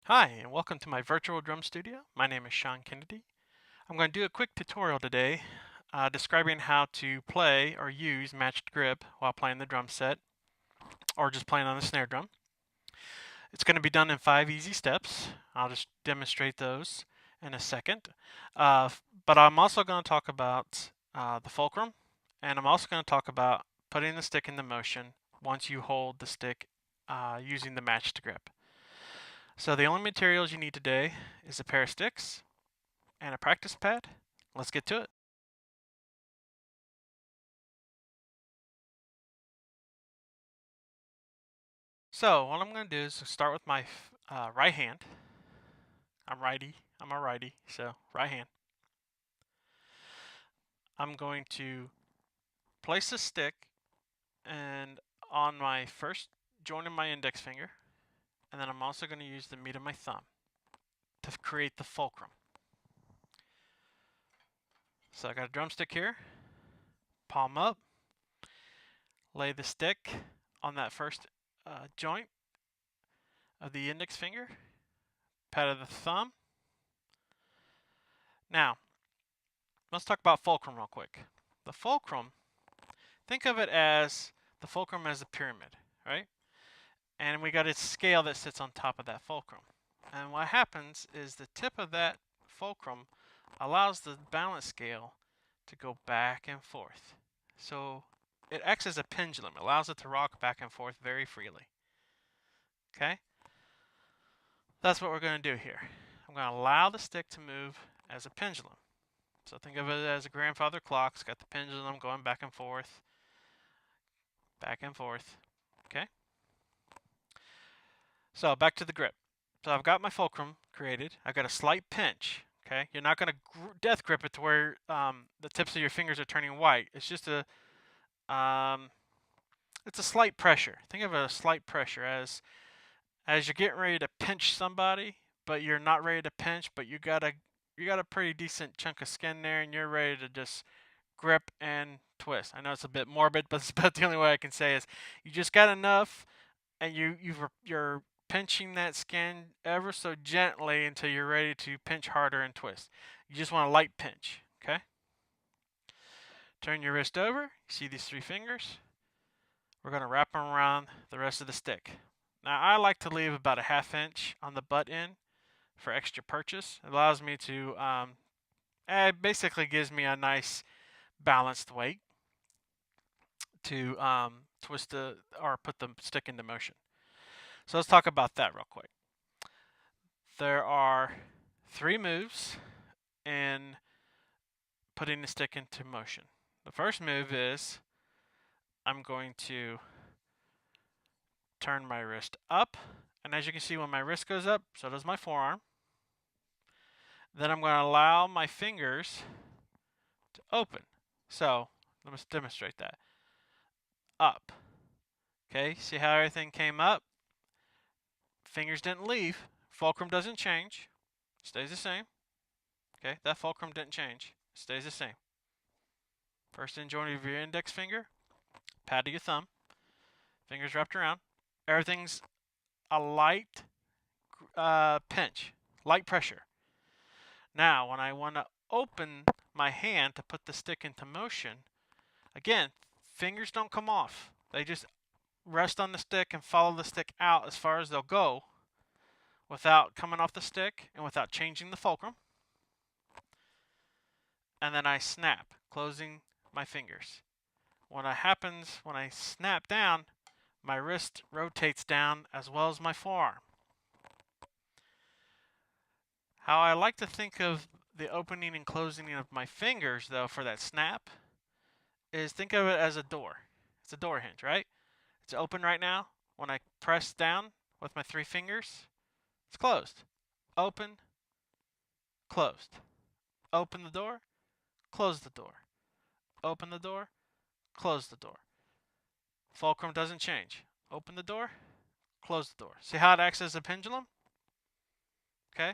Hi, and welcome to my virtual drum studio. My name is Sean Kennedy. I'm going to do a quick tutorial today describing how to play or use matched grip while playing the drum set or just playing on a snare drum. It's going to be done in 5 easy steps. I'll just demonstrate those in a second. But I'm also going to talk about the fulcrum, and I'm also going to talk about putting the stick into motion once you hold the stick using the matched grip. So the only materials you need today is a pair of sticks and a practice pad. Let's get to it. So what I'm going to do is start with my right hand. I'm righty. I'm a righty, so right hand. I'm going to place the stick and on my first joint of my index finger, and then I'm also going to use the meat of my thumb to create the fulcrum. So I got a drumstick here, palm up, lay the stick on that first joint of the index finger, pad of the thumb. Now, let's talk about fulcrum real quick. The fulcrum, think of it as the fulcrum as a pyramid, right? And we got a scale that sits on top of that fulcrum. And what happens is the tip of that fulcrum allows the balance scale to go back and forth. So it acts as a pendulum, it allows it to rock back and forth very freely. Okay? That's what we're going to do here. I'm going to allow the stick to move as a pendulum. So think of it as a grandfather clock. It's got the pendulum going back and forth, back and forth. Okay? So back to the grip. So I've got my fulcrum created. I've got a slight pinch. Okay? You're not going to death grip it to where the tips of your fingers are turning white. It's just it's a slight pressure. Think of it as a slight pressure as you're getting ready to pinch somebody, but you're not ready to pinch, but you got a pretty decent chunk of skin there, and you're ready to just grip and twist. I know it's a bit morbid, but it's about the only way I can say is you just got enough, and you're pinching that skin ever so gently until you're ready to pinch harder and twist. You just want a light pinch, okay? Turn your wrist over. You see these 3 fingers? We're going to wrap them around the rest of the stick. Now I like to leave about a 1/2 inch on the butt end for extra purchase. It allows me to, it basically gives me a nice balanced weight to twist or put the stick into motion. So let's talk about that real quick. There are 3 moves in putting the stick into motion. The first move is I'm going to turn my wrist up, and as you can see, when my wrist goes up, so does my forearm. Then I'm going to allow my fingers to open. So let's demonstrate that. Up. Okay, see how everything came up? Fingers didn't leave. Fulcrum doesn't change. Stays the same. Okay, that fulcrum didn't change. Stays the same. First in joint of your index finger, pad of your thumb, fingers wrapped around. Everything's a light pinch, light pressure. Now, when I want to open my hand to put the stick into motion, again, fingers don't come off. They just rest on the stick and follow the stick out as far as they'll go without coming off the stick and without changing the fulcrum. And then I snap, closing my fingers. When it happens, when I snap down, my wrist rotates down as well as my forearm. How I like to think of the opening and closing of my fingers, though, for that snap, is think of it as a door. It's a door hinge, right? It's open right now. When I press down with my 3 fingers, it's closed. Open, closed. Open the door, close the door. Open the door, close the door. Fulcrum doesn't change. Open the door, close the door. See how it acts as a pendulum? Okay?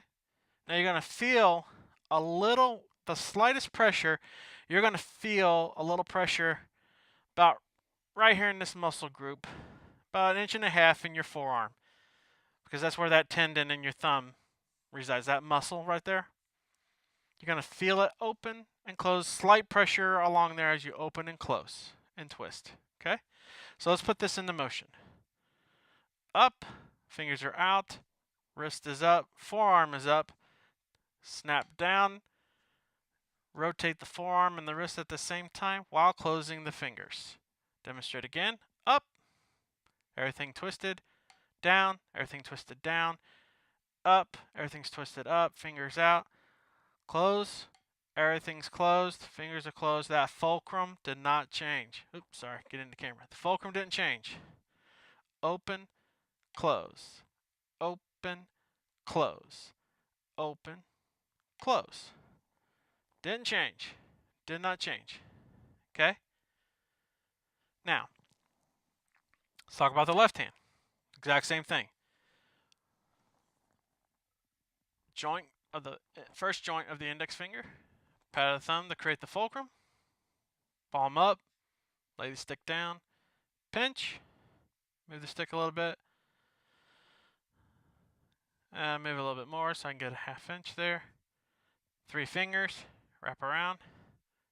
Now you're going to feel the slightest pressure, you're going to feel a little pressure about right here in this muscle group, about 1.5 inches in your forearm. because that's where that tendon in your thumb resides, that muscle right there. You're going to feel it open and close, slight pressure along there as you open and close and twist. Okay? So let's put this into motion. Up, fingers are out, wrist is up, forearm is up, snap down, rotate the forearm and the wrist at the same time while closing the fingers. Demonstrate again. Up, everything twisted, down, everything twisted down, up, everything's twisted up, fingers out, close, everything's closed, fingers are closed. That fulcrum did not change. Oops, sorry, get in the camera. The fulcrum didn't change. Open, close, open, close, open, close. Didn't change. Did not change. Okay? Now, let's talk about the left hand. Exact same thing. Joint of the first joint of the index finger, pad of the thumb to create the fulcrum, palm up, lay the stick down, pinch, move the stick a little bit, move a little bit more so I can get a ½ inch there. 3 fingers, wrap around,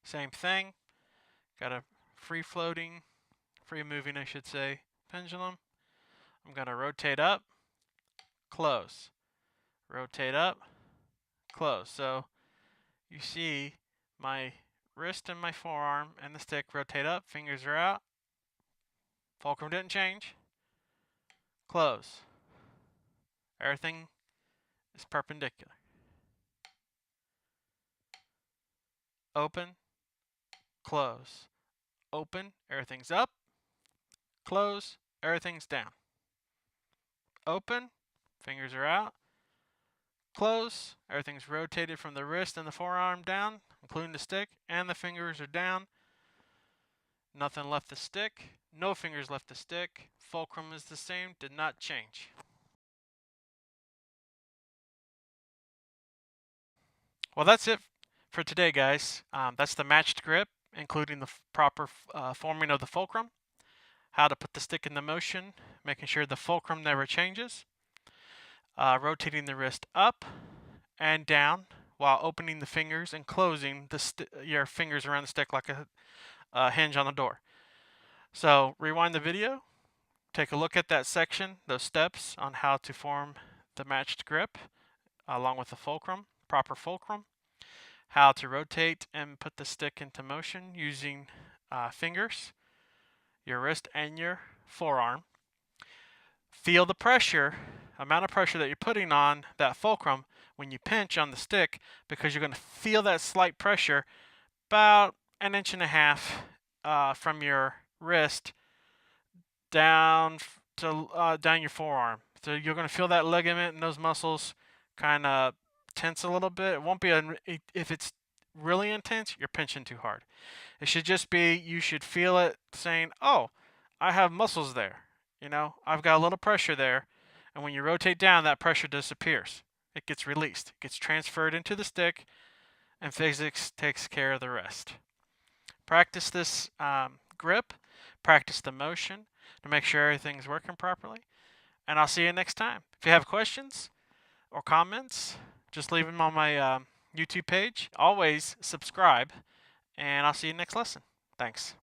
same thing. Got a free moving I should say, pendulum. I'm going to rotate up, close, rotate up, close. So you see my wrist and my forearm and the stick rotate up, fingers are out, fulcrum didn't change, close. Everything is perpendicular. Open, close, open, everything's up, close, everything's down. Open, fingers are out, close, everything's rotated from the wrist and the forearm down, including the stick, and the fingers are down. Nothing left the stick, no fingers left the stick, fulcrum is the same, did not change. Well, that's it for today, guys. That's the matched grip, including the proper forming of the fulcrum, how to put the stick into motion, making sure the fulcrum never changes, rotating the wrist up and down while opening the fingers and closing your fingers around the stick like a hinge on a door. So rewind the video, take a look at that section, those steps on how to form the matched grip along with the fulcrum, proper fulcrum, how to rotate and put the stick into motion using fingers, your wrist and your forearm. Feel the pressure, amount of pressure that you're putting on that fulcrum when you pinch on the stick, because you're going to feel that slight pressure about 1.5 inches from your wrist down to down your forearm. So you're going to feel that ligament and those muscles kind of tense a little bit. It won't be if it's really intense, you're pinching too hard. It should just be, you should feel it saying, oh, I have muscles there. You know, I've got a little pressure there. And when you rotate down, that pressure disappears. It gets released. It gets transferred into the stick, and physics takes care of the rest. Practice this grip. Practice the motion to make sure everything's working properly. And I'll see you next time. If you have questions or comments, just leave them on my YouTube page. Always subscribe, and I'll see you next lesson. Thanks.